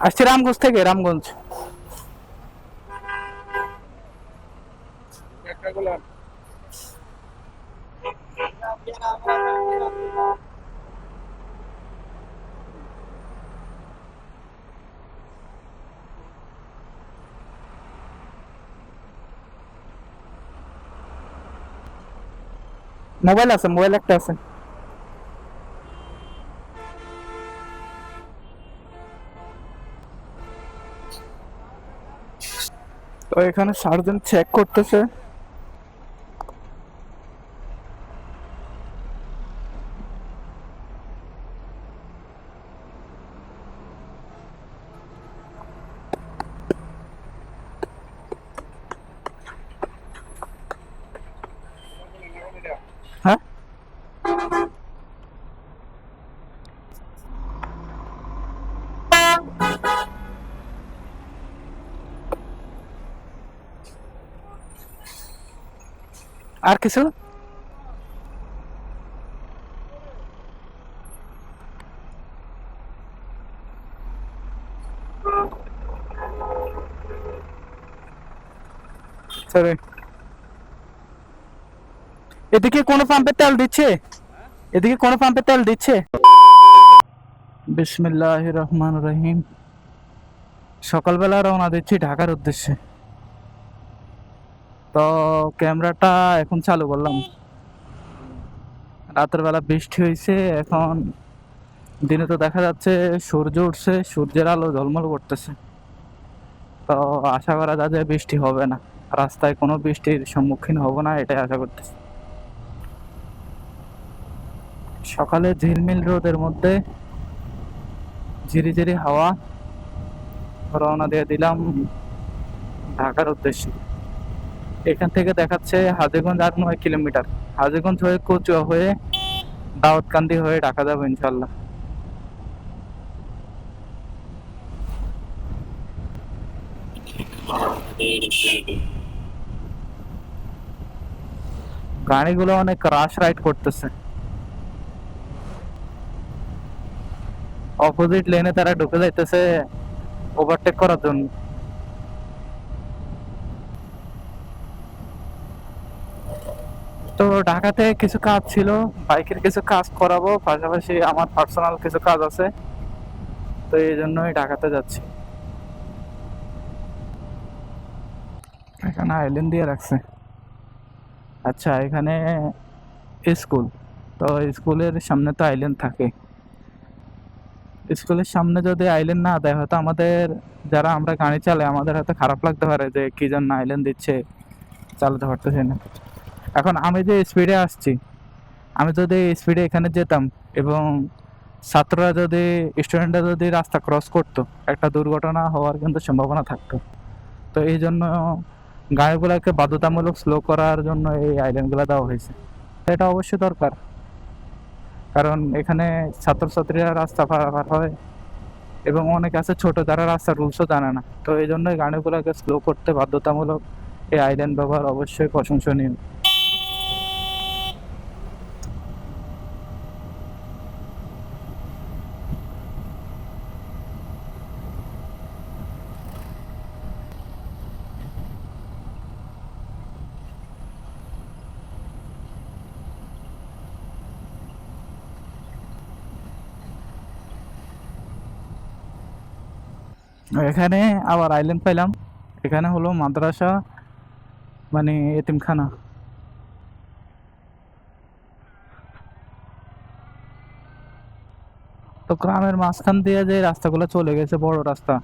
আসছি রামগঞ্জ থেকে, রামগঞ্জ। মোবাইল আছে, মোবাইল একটা আছে। তো এখানে সার্জন চেক করতেছে। হ্যাঁ, আর কিছু? সরি, এদিকে কোনো পাম্পে তেল দিচ্ছে? এদিকে কোনো পাম্পে তেল দিচ্ছে? বিসমিল্লাহির রহমানির রহিম। সকালবেলা রওনা দিচ্ছি ঢাকার উদ্দেশ্যে। তো ক্যামেরাটা এখন চালু করলাম। রাতের বেলা বৃষ্টি হয়েছে, এখন দিনে তো দেখা যাচ্ছে সূর্য উঠছে, সূর্যের আলো ঝলমল করতেছে। তো আশা করা যায় যে বৃষ্টি হবে না, রাস্তায় কোনো বৃষ্টির সম্মুখীন হব না, এটাই আশা করতেছি। সকালে ঝিলমিল রোদের মধ্যে ঝিরিঝিরি হাওয়া, রওনা দিয়ে দিলাম ঢাকার উদ্দেশ্যে। এখান থেকে দেখাচ্ছে হাজীগঞ্জ আর 9 কিলোমিটার। হাজীগঞ্জ হয়ে কচুয়া হয়ে দাউদকান্দি হয়ে ঢাকা যাবো ইনশাল্লাহ। গাড়িগুলো অনেক রাশ রাইড করতেছে, অপোজিট লেনে তারা ঢুকে যাইতেছে ওভারটেক করার জন্য। তো ঢাকাতে কিছু কাজ ছিল, বাইকের কিছু কাজ করাবো, পাশাপাশি আমার পার্সোনাল কিছু কাজ আছে, তো এই জন্যই ঢাকাতে যাচ্ছি। এখানে আইল্যান্ড দিয়ে রাখছে। আচ্ছা, এখানে স্কুল, তো স্কুলের সামনে তো আইল্যান্ড থাকে। স্কুলের সামনে যদি আইল্যান্ড না দেয়, হয়তো আমাদের যারা আমরা গাড়ি চালাই আমাদের হয়তো খারাপ লাগতে পারে যে কি জন্য আইল্যান্ড দিচ্ছে, চালাতে পারতেছি না। এখন আমি যে স্পিডে আসছি, আমি যদি স্পিডে এখানে যেতাম এবং ছাত্ররা যদি, স্টুডেন্টরা যদি রাস্তা ক্রস করতো, একটা দুর্ঘটনা হওয়ার কিন্তু সম্ভাবনা থাকতো। তো এই জন্য গাড়িগুলোকে বাধ্যতামূলক স্লো করার জন্য এই আইল্যান্ডগুলো দেওয়া হয়েছে। তো এটা অবশ্যই দরকার, কারণ এখানে ছাত্রছাত্রীরা রাস্তা পারাপার হয় এবং অনেক আছে ছোট যারা রাস্তার রুলসও জানে না। তো এই জন্যই গাড়িগুলোকে স্লো করতে বাধ্যতামূলক এই আইল্যান্ড ব্যবহার অবশ্যই প্রশংসনীয়। এখানে আবার আইল্যান্ড পাইলাম, এখানে হলো মাদ্রাসা, মানে এতিমখানা। তো গ্রামের মাঝখান দিয়ে যে রাস্তাগুলো চলে গেছে, বড় রাস্তা,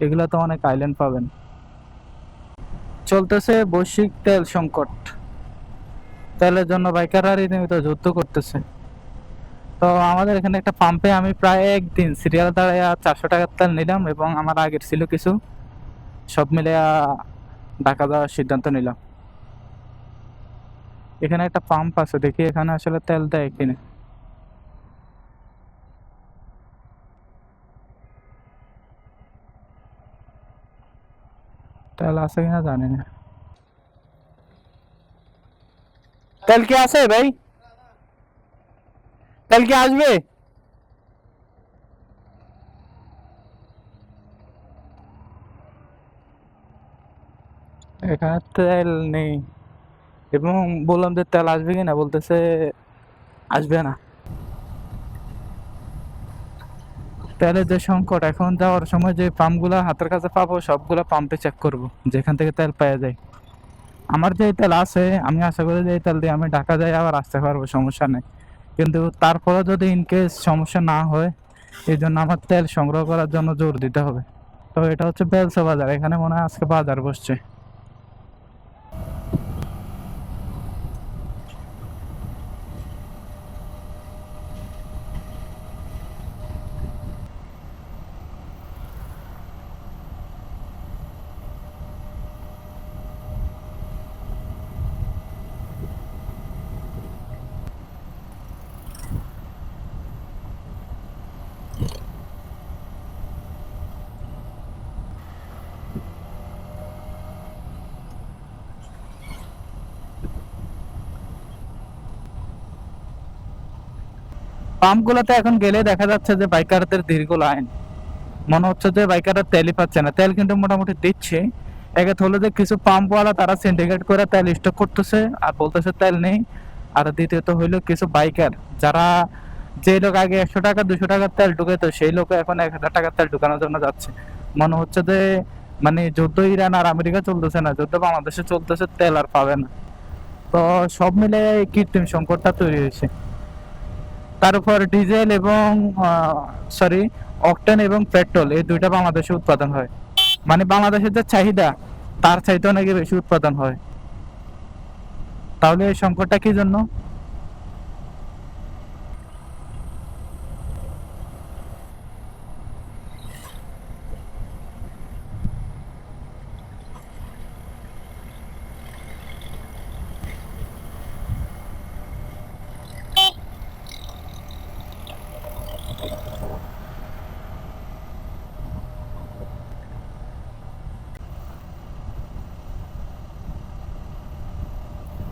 এগুলা তো অনেক আইল্যান্ড পাবেন। চলতেছে বৈশ্বিক তেল সংকট, তেলের জন্য বাইকাররা রীতিমতো যুদ্ধ করতেছে। তো আমাদের এখানে একটা পাম্পে আমি প্রায় একদিন সিরিয়াল দাঁড়ায় 400 টাকার তেল নিলাম এবং আমার আগের ছিল কিছু, সব মিলে ঢাকা যাওয়ার সিদ্ধান্ত নিলাম। এখানে একটা পাম্প আছে, দেখি এখানে আসলে তেল দেয় কিনা। তেল আছে কিনা জানি না। তেল কি আছে ভাই? তেল কি আসবে? এখানে তেল নেই, এবং বললাম যে তেল আসবে কিনা, বলতেছে আসবে না। তেলের যে সংকট, এখন যাওয়ার সময় যে পাম্পগুলা হাতের কাছে পাবো সবগুলা পাম্পে চেক করব যেখান থেকে তেল পাওয়া যায়। আমার যে তেল আছে আমি আশা করি যে এই তেল দিয়ে আমি ঢাকা যাই আবার আসতে পারবো, সমস্যা নেই। কিন্তু তারপরে যদি ইনকেস সমস্যা না হয়, এই জন্য আমার তেল সংগ্রহ করার জন্য জোর দিতে হবে। তো এটা হচ্ছে বেলসা বাজার, এখানে মনে হয় আজকে বাজার বসছে। পাম্পগুলোতে এখন গেলে দেখা যাচ্ছে যে বাইকারদের দীর্ঘ লাইন। মনে হচ্ছে যে বাইকাররা তেলই পাচ্ছে না। তেল কিন্তু মোটামুটি দিচ্ছে। একে হলো যে কিছু পাম্পওয়ালা তারা সিন্ডিকেট করে তেল স্টক করতেছে আর বলতেছে তেল নেই। আর দ্বিতীয়ত হইলো কিছু বাইকার যারা, যে লোক আগে 100 টাকা 200 টাকার তেল ঢুকাইতো সেই লোক এখন 1000 টাকার তেল ঢুকানোর জন্য যাচ্ছে। মনে হচ্ছে যে মানে যুদ্ধ ইরান আর আমেরিকা চলতেছে না, যুদ্ধ বাংলাদেশে চলতেছে, তেল আর পাবে না। তো সব মিলে এই কৃত্রিম সংকটটা তৈরি হয়েছে। তার উপর ডিজেল এবং সরি অকটেন এবং পেট্রোল এই দুইটা বাংলাদেশে উৎপাদন হয়। মানে বাংলাদেশের যে চাহিদা তার চাইতেও নাকি বেশি উৎপাদন হয়। তাহলে এই সংকটটা কি জন্য?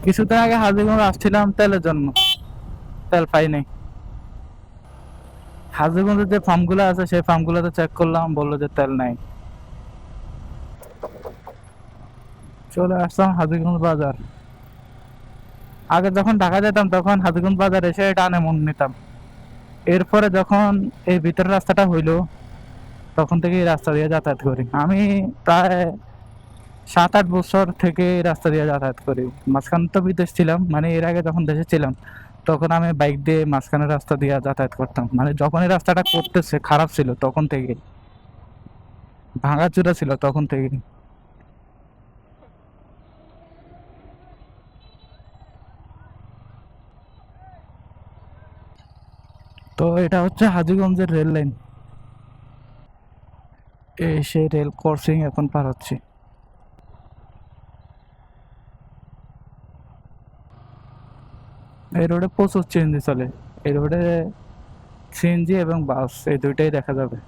কিছুদিন আগে হাজিগঞ্জ আসছিলাম তেলের জন্য, তেল পাই নাই। হাজিগঞ্জের যে ফার্ম গুলো আছে সেই ফার্ম গুলোতে চেক করলাম, বললো যে তেল নাই। চলে আসলাম হাজিগঞ্জ বাজার। আগে যখন ঢাকা যেতাম তখন হাজিগঞ্জ বাজার এসে টানে মন নিতাম। এরপরে যখন এই ভিতরের রাস্তাটা হইলো তখন থেকে এই রাস্তা দিয়ে যাতায়াত করি আমি। প্রায় 7-8 বছর থেকে এই রাস্তা দিয়ে যাতায়াত করি। মাঝখানে তো বিদেশ ছিলাম, মানে এর আগে যখন দেশে ছিলাম তখন আমি বাইক দিয়ে মাঝখানের রাস্তা দিয়ে যাতায়াত করতাম। মানে যখন এই রাস্তাটা করতেছে খারাপ ছিল তখন থেকে, ভাঙাচোরা ছিল তখন থেকে। তো এটা হচ্ছে হাজীগঞ্জের রেল লাইন। এই সেই রেল ক্রসিং এখন পার হচ্ছে। এই রোডে প্রচুর সিএনজি চলে। এই রোডে সিএনজি এবং বাস এই দুইটাই দেখা যাবে।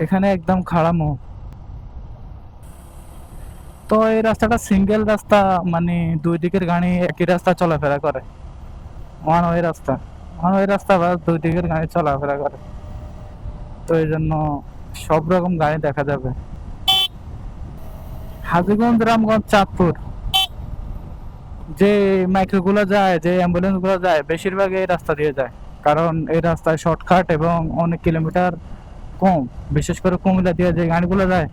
এখানে একদম খাড়ামো। তো এই রাস্তাটা সিঙ্গেল রাস্তা, মানে দুই দিকের গাড়ি একই রাস্তা চলাফেরা করে। ওয়ান ওয়ে রাস্তা, ওয়ান ওয়ে রাস্তা বা দুই দিকের গাড়ি চলাফেরা করে। তো এই জন্য সব রকম গাড়ি দেখা যাবে। হাজীগঞ্জ, রামগঞ্জ, চাঁদপুর যে মাইক্রো গুলো যায়, যে অ্যাম্বুলেন্স গুলো যায় বেশিরভাগ এই রাস্তা দিয়ে যায়। কারণ এই রাস্তায় শর্টকাট এবং অনেক কিলোমিটার কম। বিশেষ করে কুমিল্লা দিয়ে যে গাড়িগুলো যায়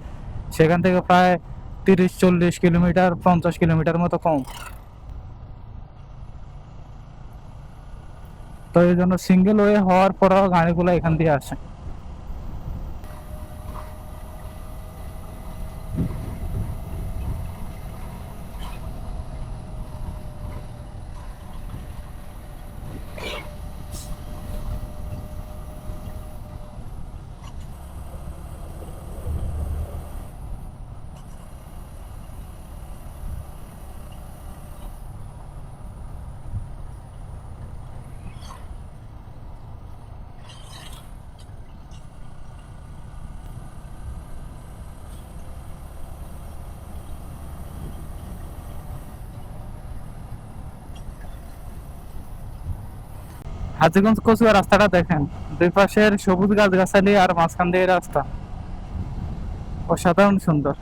সেখান থেকে প্রায় 30-40 কিলোমিটার 50 কিলোমিটার মতো কম। তো এই জন্য সিঙ্গেল ওয়ে হওয়ার পরেও গাড়িগুলো এখান দিয়ে আসে। হাজীগঞ্জ কচুয়া রাস্তাটা দেখেন, দুই পাশের সবুজ গাছগাছালি আর মাঝখান দিয়ে রাস্তা, অসাধারণ সুন্দর।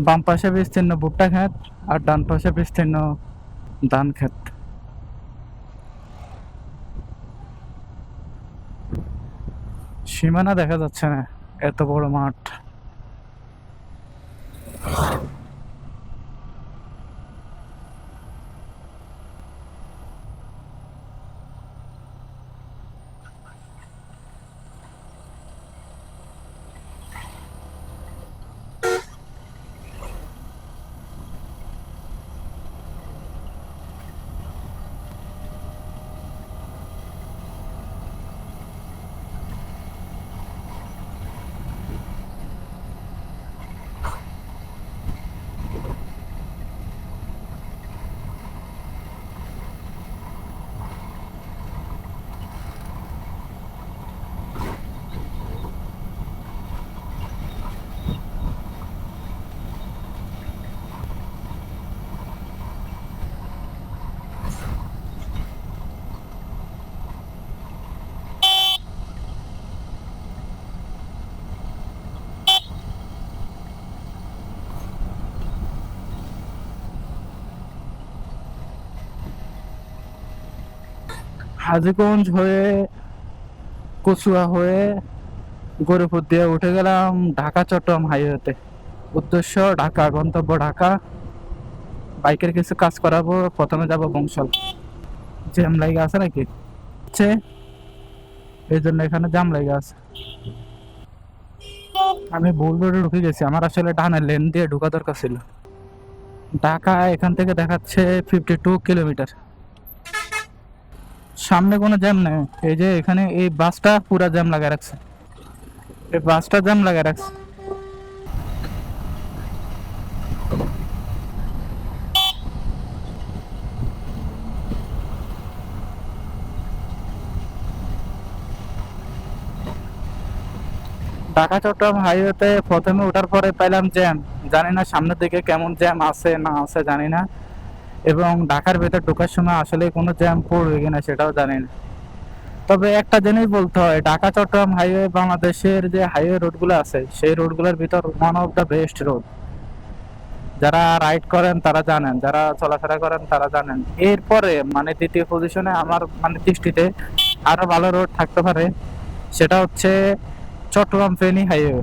বাম পাশে বিস্তীর্ণ ভুট্টা ক্ষেত আর ডান পাশে বিস্তীর্ণ ধান ক্ষেত। সীমানা দেখা যাচ্ছে না, এত বড় মাঠ। হাজীগঞ্জ হয়ে কচুয়া হয়ে গরুপুর দিয়ে উঠে গেলাম ঢাকা চট্টগ্রাম হাইওয়েতে। উদ্দেশ্য ঢাকা, গন্তব্য ঢাকা। বাইকের কিছু কাজ করাবো, প্রথমে যাব বংশাল। জ্যাম লাগে আছে নাকি হচ্ছে, এই জন্য এখানে জ্যাম লাগে আছে। আমি ভুল রোডে ঢুকে গেছি, আমার আসলে ডানের লেন দিয়ে ঢোকা দরকার ছিল। ঢাকা এখান থেকে দেখাচ্ছে 52 কিলোমিটার। সামনে কোনো জ্যাম নেই, এই যে এখানে এই বাসটা পুরা জ্যাম লাগায় রাখছে, এই বাসটা জ্যাম লাগায় রাখছে। ঢাকা চট্টগ্রাম হাইওয়েতে প্রথমে ওঠার পরে পাইলাম জ্যাম। জানি না সামনের দিকে কেমন জ্যাম আছে না আছে জানি না, এবং ঢাকার ভেতর ঢোকার সময় আসলে কোনো জ্যাম পড়বে কিনা সেটাও জানি না। তবে একটা জিনিস বলতে হয়, ঢাকা চট্টগ্রাম হাইওয়ে বাংলাদেশের যে হাইওয়ে রোডগুলো আছে সেই রোডগুলোর ভিতর one of the best road. যারা রাইড করেন তারা জানেন, যারা চলাফেরা করেন তারা জানেন। এরপরে মানে দ্বিতীয় পজিশনে আমার মানে দৃষ্টিতে আরো ভালো রোড থাকতে পারে, সেটা হচ্ছে চট্টগ্রাম ফেনী হাইওয়ে।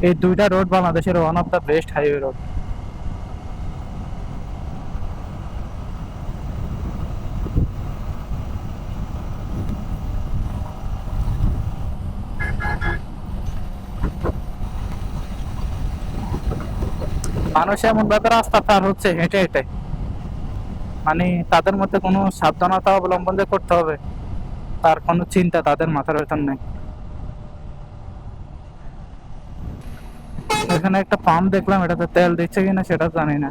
এই দুইটা রোড বাংলাদেশের one of the best highway road. মানুষ এমন ভাবে রাস্তা পার হচ্ছে হেঁটে হেঁটে, মানে তাদের মধ্যে কোনো সাবধানতা অবলম্বন যে করতে হবে তার কোনো চিন্তা তাদের মাথার ভেতর নেই। এখানে একটা পাম্প দেখলাম, এটাতে তেল দিচ্ছে কিনা সেটা জানি না।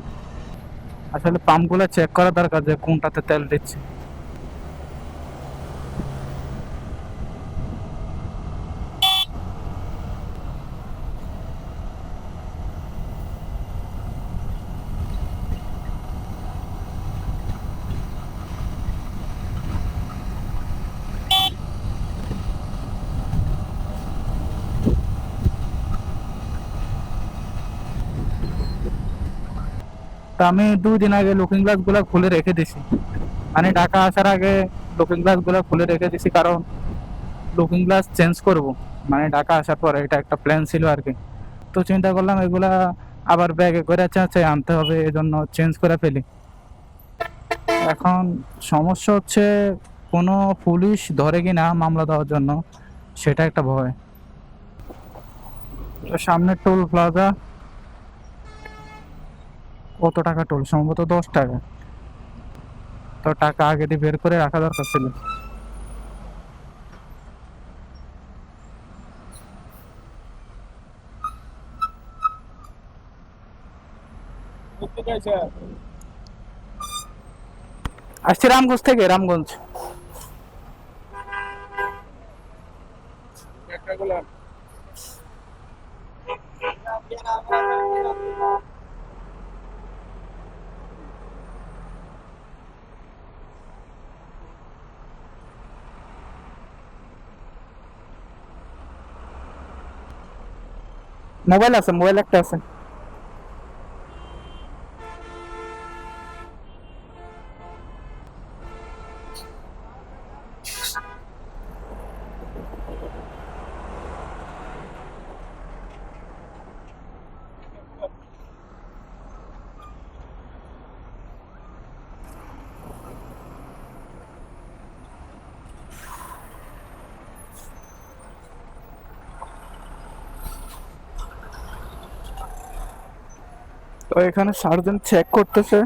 আসলে পাম্প গুলো চেক করা দরকার যে কোনটাতে তেল দিচ্ছে। তা আমি 2 দিন আগে লুকিং গ্লাস গুলা খুলে রেখে দিছি, মানে ঢাকা আসার আগে লুকিং গ্লাস গুলা খুলে রেখে দিছি, কারণ লুকিং গ্লাস চেঞ্জ করব, মানে ঢাকা আসার পরে এটা একটা প্ল্যান ছিল আর কি। তো চিন্তা করলাম এগুলা আবার ব্যাগে করে চাচে আনতে হবে, এজন্য চেঞ্জ করে ফেলি। এখন সমস্যা হচ্ছে কোনো পুলিশ ধরে কিনা মামলা দেওয়ার জন্য, সেটা একটা ভয়। তো সামনে টোল প্লাজা, কত টাকা টোল? সম্ভবত 10 টাকা। তো টাকা আগে দিয়ে বের করে রাখা দরকার ছিল। আসছি রামগঞ্জ থেকে, রামগঞ্জ। মোবাইল আছে, মোবাইল একটা আছে। তো এখানে সার্জন চেক করতেছে।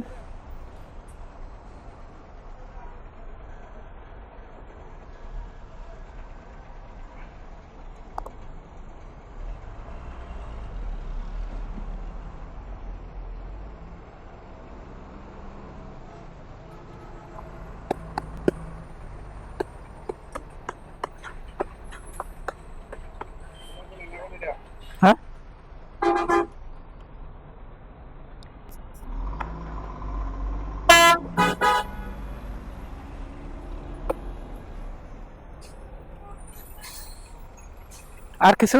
হ্যাঁ, আর কিছু?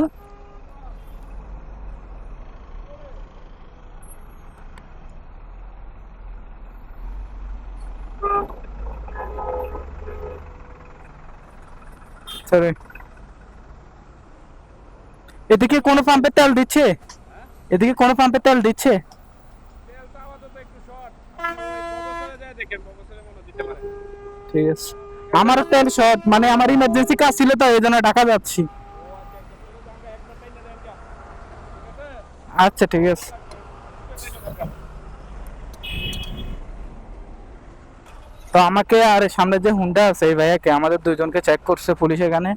সরি, এদিকে কোনো পাম্পে তেল দিচ্ছে? এদিকে কোনো পাম্পে তেল দিচ্ছে? ঠিক আছে, আমারও তেল শর্ট, মানে আমার ইমার্জেন্সি কাজ ছিল, তো এই জন্য ঢাকা যাচ্ছি। আচ্ছা ঠিক আছে। তো আমাকে আর সামনে যে হুন্ডা আছে এই ভাইয়াকে, আমাদের দুইজনকে চেক করছে পুলিশ এখানে।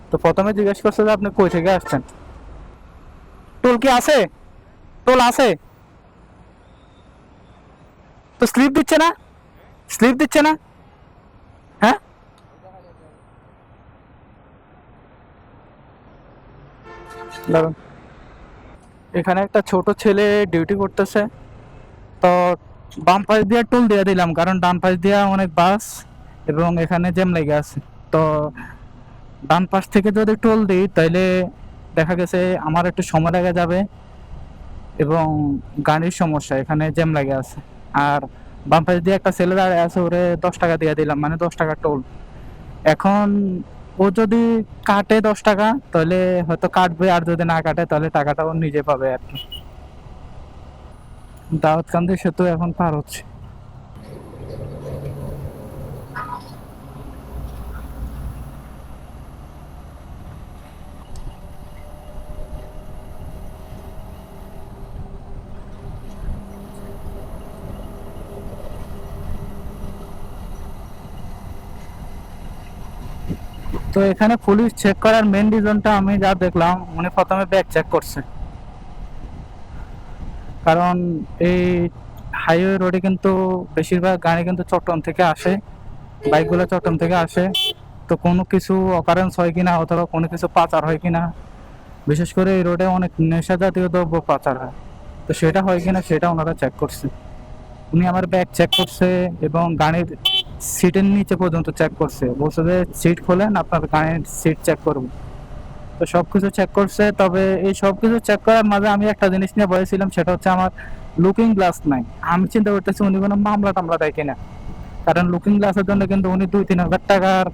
তো প্রথমে জিজ্ঞেস করছে যে আপনি কই থেকে আসছেন, টোল কি আছে? টোল আছে? তো স্লিপ দিচ্ছে না? স্লিপ দিচ্ছে না? হ্যাঁ, দাঁড়ান। এখানে একটা ছোট ছেলে ডিউটি করতেছে। তো বাম পাশ দিয়ে টোল দিয়ে দিলাম, কারণ ডান পাশ দিয়ে অনেক বাস এবং এখানে জ্যাম লেগে আছে। তো ডান পাশ থেকে যদি টোল দিই তাহলে দেখা গেছে আমার একটু সময় লেগে যাবে এবং গাড়ির সমস্যা, এখানে জ্যাম লেগে আছে। আর বাম পাশ দিয়ে একটা ছেলে দাঁড়িয়ে আছে, ওরে 10 টাকা দিয়ে দিলাম, মানে 10 টাকা টোল। এখন ও যদি কাটে 10 টাকা তাহলে হয়তো কাটবে, আর যদি না কাটে তাহলে টাকাটা ও নিজে পাবে আর কি। দাউদকান্দি সেতু এখন পার হচ্ছে। তো এখানে পুলিশ চেক করার মেন রিজনটা আমি যা দেখলাম, উনি প্রথমে ব্যাগ চেক করছে, কারণ এই হাইওয়ে রোডে কিন্তু বেশিরভাগ গাড়ি কিন্তু চট্টগ্রাম থেকে আসে, বাইকগুলো চট্টগ্রাম থেকে আসে। তো কোনো কিছু অকারেন্স হয় কিনা অথবা কোনো কিছু পাচার হয় কিনা, বিশেষ করে এই রোডে অনেক নেশা জাতীয় দ্রব্য পাচার হয়, তো সেটা হয় কিনা সেটা ওনারা চেক করছে। উনি আমার ব্যাগ চেক করছে এবং গাড়ির সিটের নিচে পর্যন্ত চেক করছে, বলছে যে সিট খোলেন, আপনার গাড়ির সিট চেক করবো। তো সবকিছু চেক করছে, তবে এই সবকিছু চেক করার মাঝে আমি একটা জিনিস নিয়ে বলেছিলাম, সেটা হচ্ছে আমার লুকিং গ্লাস নাই। আমি চিন্তা করতেছি উনি কোনো মামলা টামলা দেয় কিনা, কারণ লুকিং গ্লাসের জন্য কিন্তু উনি 2-3 হাজার টাকার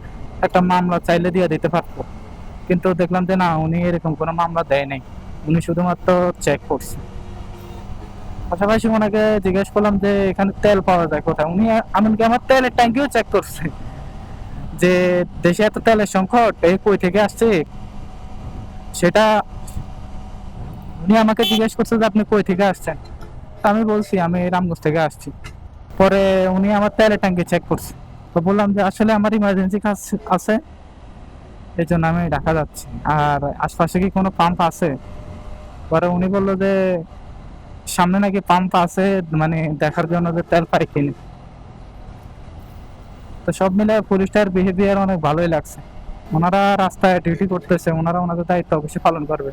একটা মামলা চাইলে দিয়ে দিতে পারতো, কিন্তু দেখলাম যে না, উনি এরকম কোনো মামলা দেয় নাই, উনি শুধুমাত্র চেক করছে। পাশাপাশি ওনাকে জিজ্ঞেস করলাম যে এখানে তেল পাওয়া যায় কোথায়, উনি এমনকি আমার তেলের ট্যাঙ্কিও চেক করছে, যে দেশে এত তেলের সংকট, এই কই থেকে আসছে সেটা উনি আমাকে জিজ্ঞেস করছে যে আপনি কই থেকে আসছেন। তা আমি বলছি আমি রামগঞ্জ থেকে আসছি। পরে উনি আমার তেলের ট্যাঙ্কি চেক করছে। তো বললাম যে আসলে আমার ইমার্জেন্সি কাজ আছে, এই জন্য আমি ঢাকা যাচ্ছি, আর আশপাশে কি কোনো পাম্প আছে? পরে উনি বললো যে সামনে নাকি পাম্প আছে, মানে দেখার জন্য যে তেল পাই কিনি। তো সব মিলে পুলিশটার বিহেভিয়ার অনেক ভালোই লাগছে। ওনারা রাস্তায় ডিউটি করতেছে, ওনারা ওনাদের দায়িত্ব অবশ্যই পালন করবে।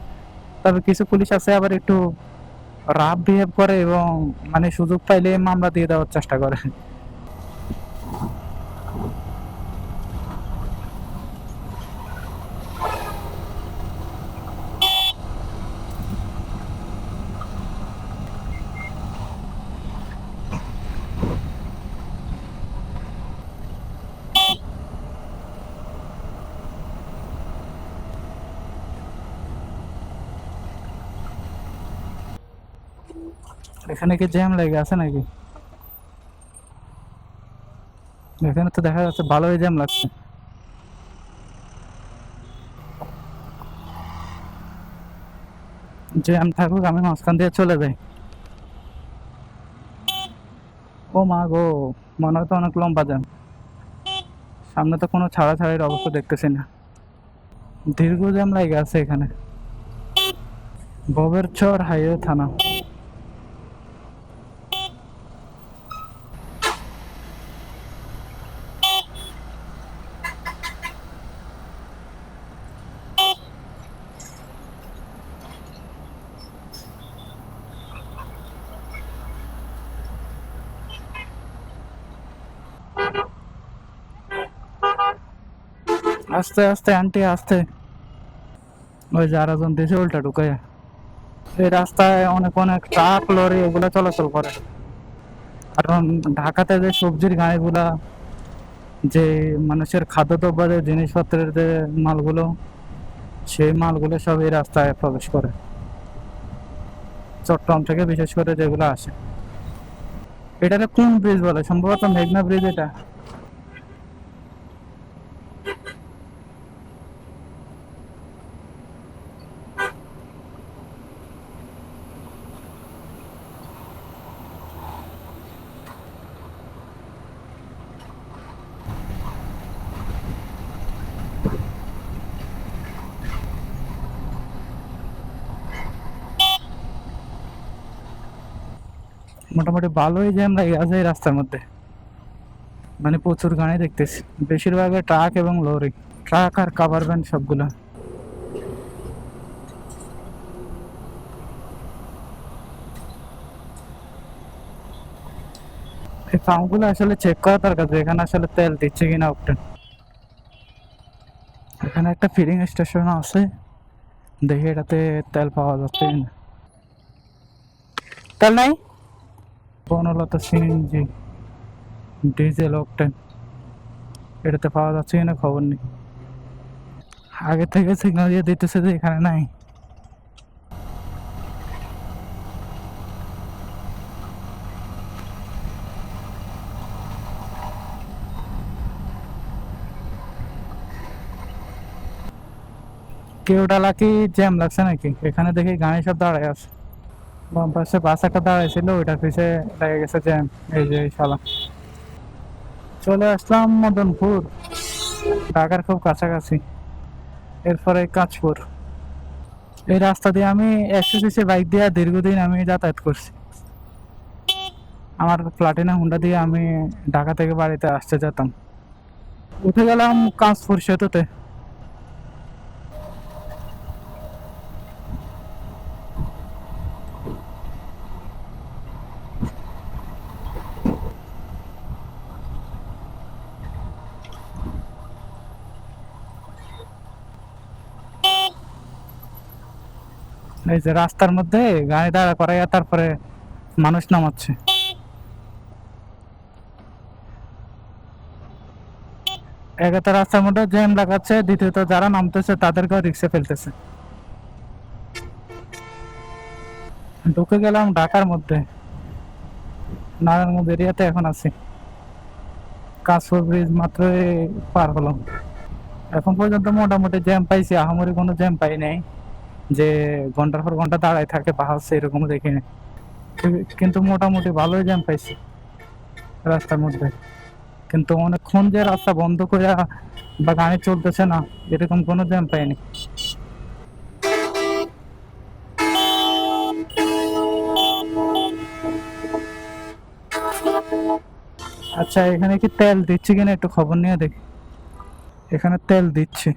তবে কিছু পুলিশ আছে আবার একটু রাফ বিহেভ করে, এবং মানে সুযোগ পাইলে মামলা দিয়ে দেওয়ার চেষ্টা করে। এখানে কি জ্যাম লেগে আছে নাকি? এখানে তো দেখা যাচ্ছে ভালোই জ্যাম লাগছে। জ্যাম থাকুক, আমি মাঝখান দিয়ে চলে যাই। ও মা গো, মনে হয় তো অনেক লম্বা জ্যাম। সামনে তো কোনো ছাড়াছাড়ির অবস্থা দেখতেছি না, দীর্ঘ জ্যাম লেগে আছে এখানে। ভবেরচর হাইওয়ে থানা। আস্তে আস্তে আন্টি আস্তে, ওই যে আরেকজন দেশে উল্টা ঢুকাইয়া। এই রাস্তায় অনেক অনেক ট্রাক লরি এগুলা চলাচল করে, কারণ ঢাকাতে যে সবজির গাড়িগুলা, যে মানুষের খাদ্যদ্রব্য যে জিনিসপত্রের যে মালগুলো, সেই মালগুলো সব এই রাস্তায় প্রবেশ করে, চট্টগ্রাম থেকে বিশেষ করে যেগুলো আসে। এটাকে কোন ব্রিজ বলে? সম্ভবত মেঘনা ব্রিজ এটা। মোটামুটি ভালোই জ্যাম লাগে আছে এই রাস্তার মধ্যে, মানে প্রচুর গাড়ি দেখতেছি, বেশিরভাগ ট্রাক এবং লরি, ট্রাক আর কাভার ভ্যান সবগুলা। এই পাম্পগুলো আসলে চেক করা দরকার যে এখানে আসলে তেল দিচ্ছে কিনা অকটেন। এখানে একটা ফিলিং স্টেশন আছে, দেখি এটাতে তেল পাওয়া যাচ্ছে কিনা। তেল নাই, বনলতা সিএনজি, ডিজেল অকটেন, এটাতে পাওয়া যাচ্ছে কিনা খবর নেই। আগে থেকে সিগন্যাল দিয়ে দিতেছে যে এখানে নাই। কেউডালা কি জ্যাম লাগছে নাকি? এখানে দেখি গাড়ি সব দাঁড়ায় আছে, বাম পাশে বাস একটা দাঁড়াইছিল, ওইটার পিছে লেগে গেছে জ্যাম। এই যে শালা, চলে আসলাম মদনপুর, ঢাকার খুব কাছাকাছি। এরপরে কাঁচপুর। এই রাস্তা দিয়ে আমি 100 সিসি বাইক দিয়ে দীর্ঘদিন আমি যাতায়াত করছি। আমার প্লাটিনা হুন্ডা দিয়ে আমি ঢাকা থেকে বাড়িতে আসতে যেতাম। উঠে গেলাম কাঁচপুর সেতুতে। এই যে রাস্তার মধ্যে গাড়ি দাঁড়া করাইয়া তারপরে মানুষ নামাচ্ছে। একে তো রাস্তার মধ্যে জ্যাম লাগাচ্ছে, দ্বিতীয়ত যারা নামতেছে তাদেরকেও রিক্সা ফেলতেছে। ঢুকে গেলাম ঢাকার মধ্যে, নারায়ণগঞ্জ এরিয়াতে এখন আছি। কাঁচপুর ব্রিজ মাত্রই পার হলাম। এখন পর্যন্ত মোটামুটি জ্যাম পাইছি, আহামরি কোনো জ্যাম পাই নাই যে ঘন্টার পর ঘন্টা দাঁড়ায় থাকে বাহাচ্ছে এরকম দেখিনি। কিন্তু মোটামুটি ভালোই জ্যাম পাইছি রাস্তার মধ্যে। কিন্তু অনেকক্ষণ যে রাস্তা বন্ধ করে বা গাড়ি চলতেছে না এরকম কোনো জ্যাম পাইনি। আচ্ছা, এখানে কি তেল দিচ্ছে কিনা একটু খবর নিয়ে দেখি। এখানে তেল দিচ্ছে,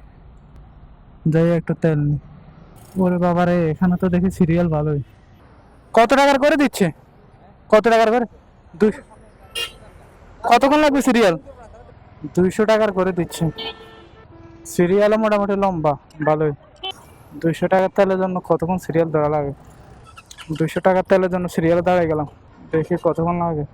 যাই একটু তেল নি। ওরে বাবারে, এখানে তো দেখি সিরিয়াল ভালোই। কত টাকার করে দিচ্ছে? কত টাকার করে? দুই কতক্ষণ লাগবে সিরিয়াল? 200 টাকার করে দিচ্ছে। সিরিয়ালও মোটামুটি লম্বা, ভালোই। 200 টাকার তেলের জন্য কতক্ষণ সিরিয়াল ধরা লাগে? 200 টাকার তেলের জন্য সিরিয়ালে দাঁড়ায় গেলাম, দেখি কতক্ষণ লাগে।